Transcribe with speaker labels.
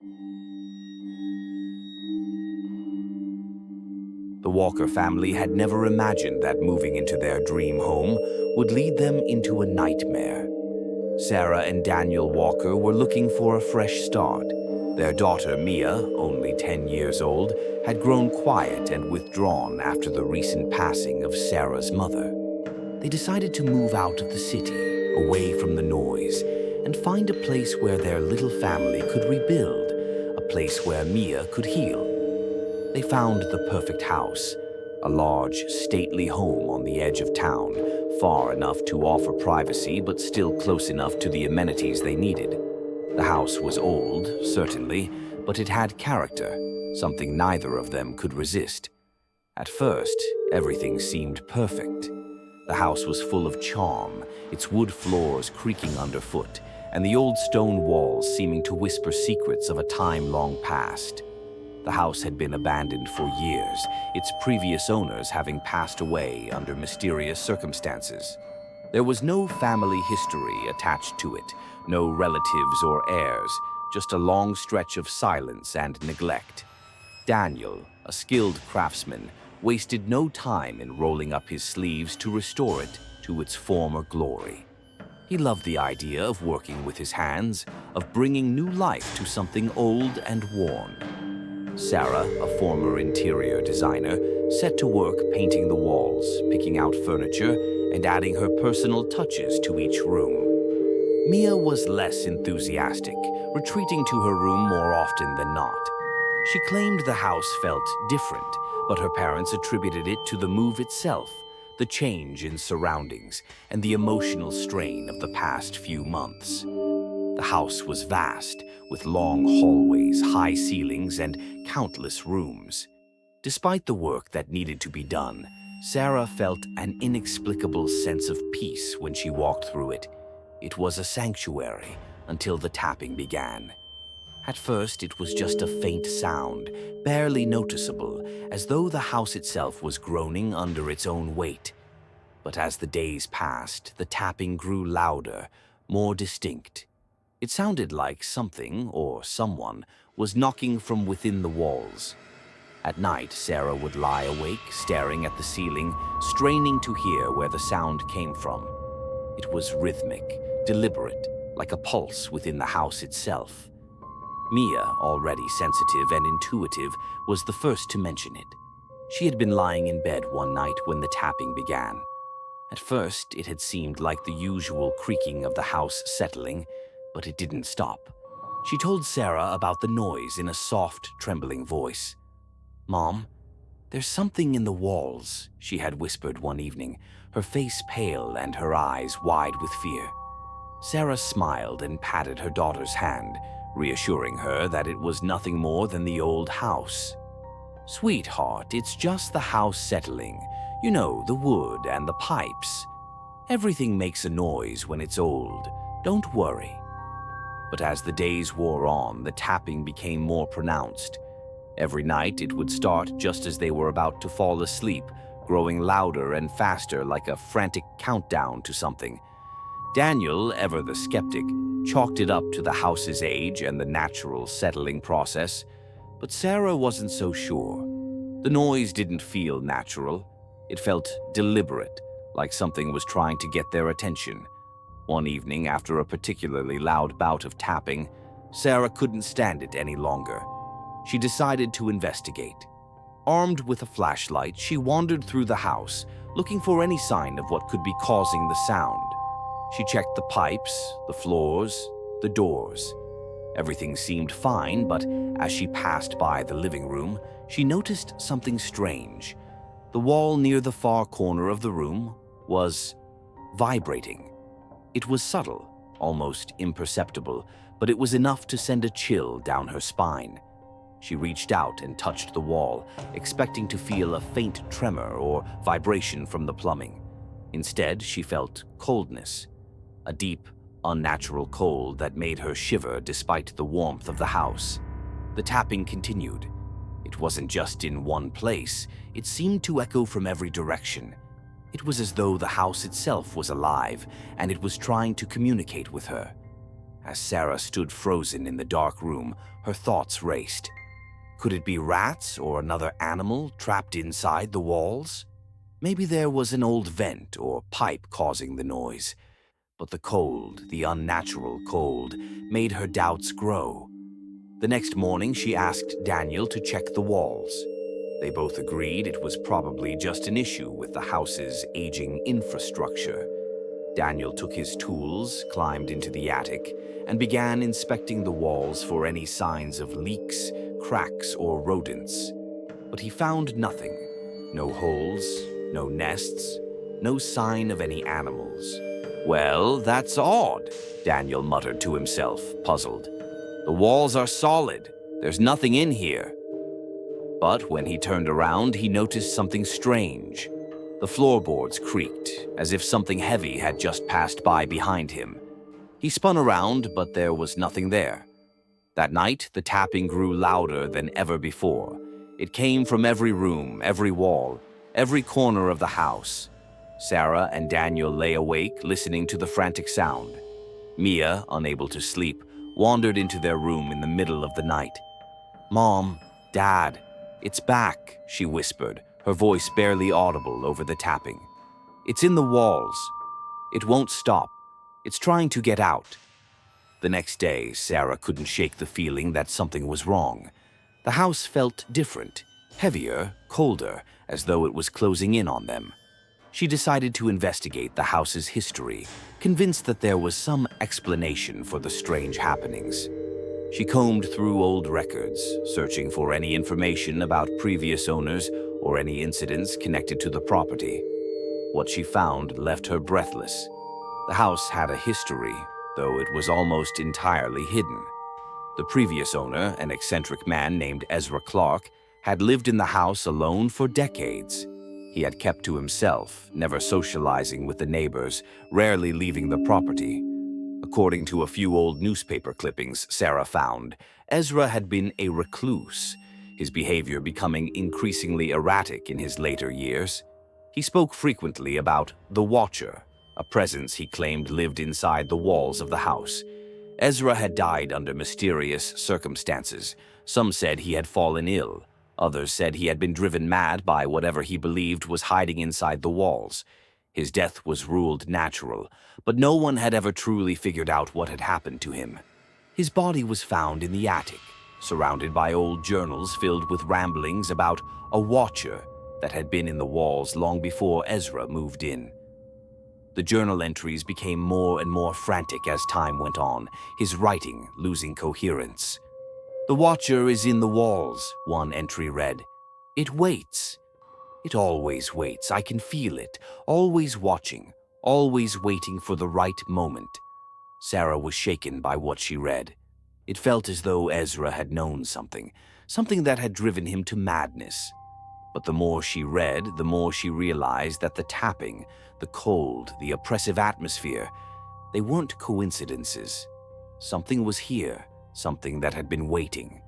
Speaker 1: The Walker family had never imagined that moving into their dream home would lead them into a nightmare. Sarah and Daniel Walker were looking for a fresh start. Their daughter, Mia, only 10 years old, had grown quiet and withdrawn after the recent passing of Sarah's mother. They decided to move out of the city, away from the noise, and find a place where their little family could rebuild, a place where Mia could heal. They found the perfect house, a large, stately home on the edge of town, far enough to offer privacy but still close enough to the amenities they needed. The house was old, certainly, but it had character, something neither of them could resist. At first, everything seemed perfect. The house was full of charm, its wood floors creaking underfoot, and the old stone walls seeming to whisper secrets of a time long past. The house had been abandoned for years, its previous owners having passed away under mysterious circumstances. There was no family history attached to it, no relatives or heirs, just a long stretch of silence and neglect. Daniel, a skilled craftsman, wasted no time in rolling up his sleeves to restore it to its former glory. He loved the idea of working with his hands, of bringing new life to something old and worn. Sarah, a former interior designer, set to work painting the walls, picking out furniture, and adding her personal touches to each room. Mia was less enthusiastic, retreating to her room more often than not. She claimed the house felt different, but her parents attributed it to the move itself, the change in surroundings, and the emotional strain of the past few months. The house was vast, with long hallways, high ceilings, and countless rooms. Despite the work that needed to be done, Sarah felt an inexplicable sense of peace when she walked through it. It was a sanctuary until the tapping began. At first, it was just a faint sound, barely noticeable, as though the house itself was groaning under its own weight. But as the days passed, the tapping grew louder, more distinct. It sounded like something, or someone, was knocking from within the walls. At night, Sarah would lie awake, staring at the ceiling, straining to hear where the sound came from. It was rhythmic, deliberate, like a pulse within the house itself. Mia, already sensitive and intuitive, was the first to mention it. She had been lying in bed one night when the tapping began. At first, it had seemed like the usual creaking of the house settling, but it didn't stop. She told Sarah about the noise in a soft, trembling voice. "Mom, there's something in the walls," she had whispered one evening, her face pale and her eyes wide with fear. Sarah smiled and patted her daughter's hand, reassuring her that it was nothing more than the old house. "Sweetheart, it's just the house settling. You know, the wood and the pipes. Everything makes a noise when it's old. Don't worry." But as the days wore on, the tapping became more pronounced. Every night it would start just as they were about to fall asleep, growing louder and faster like a frantic countdown to something. Daniel, ever the skeptic, chalked it up to the house's age and the natural settling process, but Sarah wasn't so sure. The noise didn't feel natural. It felt deliberate, like something was trying to get their attention. One evening, after a particularly loud bout of tapping, Sarah couldn't stand it any longer. She decided to investigate. Armed with a flashlight, she wandered through the house, looking for any sign of what could be causing the sound. She checked the pipes, the floors, the doors. Everything seemed fine, but as she passed by the living room, she noticed something strange. The wall near the far corner of the room was vibrating. It was subtle, almost imperceptible, but it was enough to send a chill down her spine. She reached out and touched the wall, expecting to feel a faint tremor or vibration from the plumbing. Instead, she felt coldness, a deep, unnatural cold that made her shiver despite the warmth of the house. The tapping continued. It wasn't just in one place, it seemed to echo from every direction. It was as though the house itself was alive, and it was trying to communicate with her. As Sarah stood frozen in the dark room, her thoughts raced. Could it be rats or another animal trapped inside the walls? Maybe there was an old vent or pipe causing the noise. But the cold, the unnatural cold, made her doubts grow. The next morning, she asked Daniel to check the walls. They both agreed it was probably just an issue with the house's aging infrastructure. Daniel took his tools, climbed into the attic, and began inspecting the walls for any signs of leaks, cracks, or rodents. But he found nothing. No holes, no nests, no sign of any animals. "Well, that's odd," Daniel muttered to himself, puzzled. "The walls are solid. There's nothing in here." But when he turned around, he noticed something strange. The floorboards creaked, as if something heavy had just passed by behind him. He spun around, but there was nothing there. That night, the tapping grew louder than ever before. It came from every room, every wall, every corner of the house. Sarah and Daniel lay awake, listening to the frantic sound. Mia, unable to sleep, wandered into their room in the middle of the night. "Mom, Dad, it's back," she whispered, her voice barely audible over the tapping. "It's in the walls. It won't stop. It's trying to get out." The next day, Sarah couldn't shake the feeling that something was wrong. The house felt different, heavier, colder, as though it was closing in on them. She decided to investigate the house's history, convinced that there was some explanation for the strange happenings. She combed through old records, searching for any information about previous owners or any incidents connected to the property. What she found left her breathless. The house had a history, though it was almost entirely hidden. The previous owner, an eccentric man named Ezra Clark, had lived in the house alone for decades. He had kept to himself, never socializing with the neighbors, rarely leaving the property. According to a few old newspaper clippings Sarah found, Ezra had been a recluse, his behavior becoming increasingly erratic in his later years. He spoke frequently about the Watcher, a presence he claimed lived inside the walls of the house. Ezra had died under mysterious circumstances. Some said he had fallen ill. Others said he had been driven mad by whatever he believed was hiding inside the walls. His death was ruled natural, but no one had ever truly figured out what had happened to him. His body was found in the attic, surrounded by old journals filled with ramblings about a watcher that had been in the walls long before Ezra moved in. The journal entries became more and more frantic as time went on, his writing losing coherence. "The Watcher is in the walls," one entry read. "It waits. It always waits. I can feel it. Always watching, always waiting for the right moment." Sarah was shaken by what she read. It felt as though Ezra had known something that had driven him to madness. But the more she read, the more she realized that the tapping, the cold, the oppressive atmosphere, they weren't coincidences. Something was here, something that had been waiting.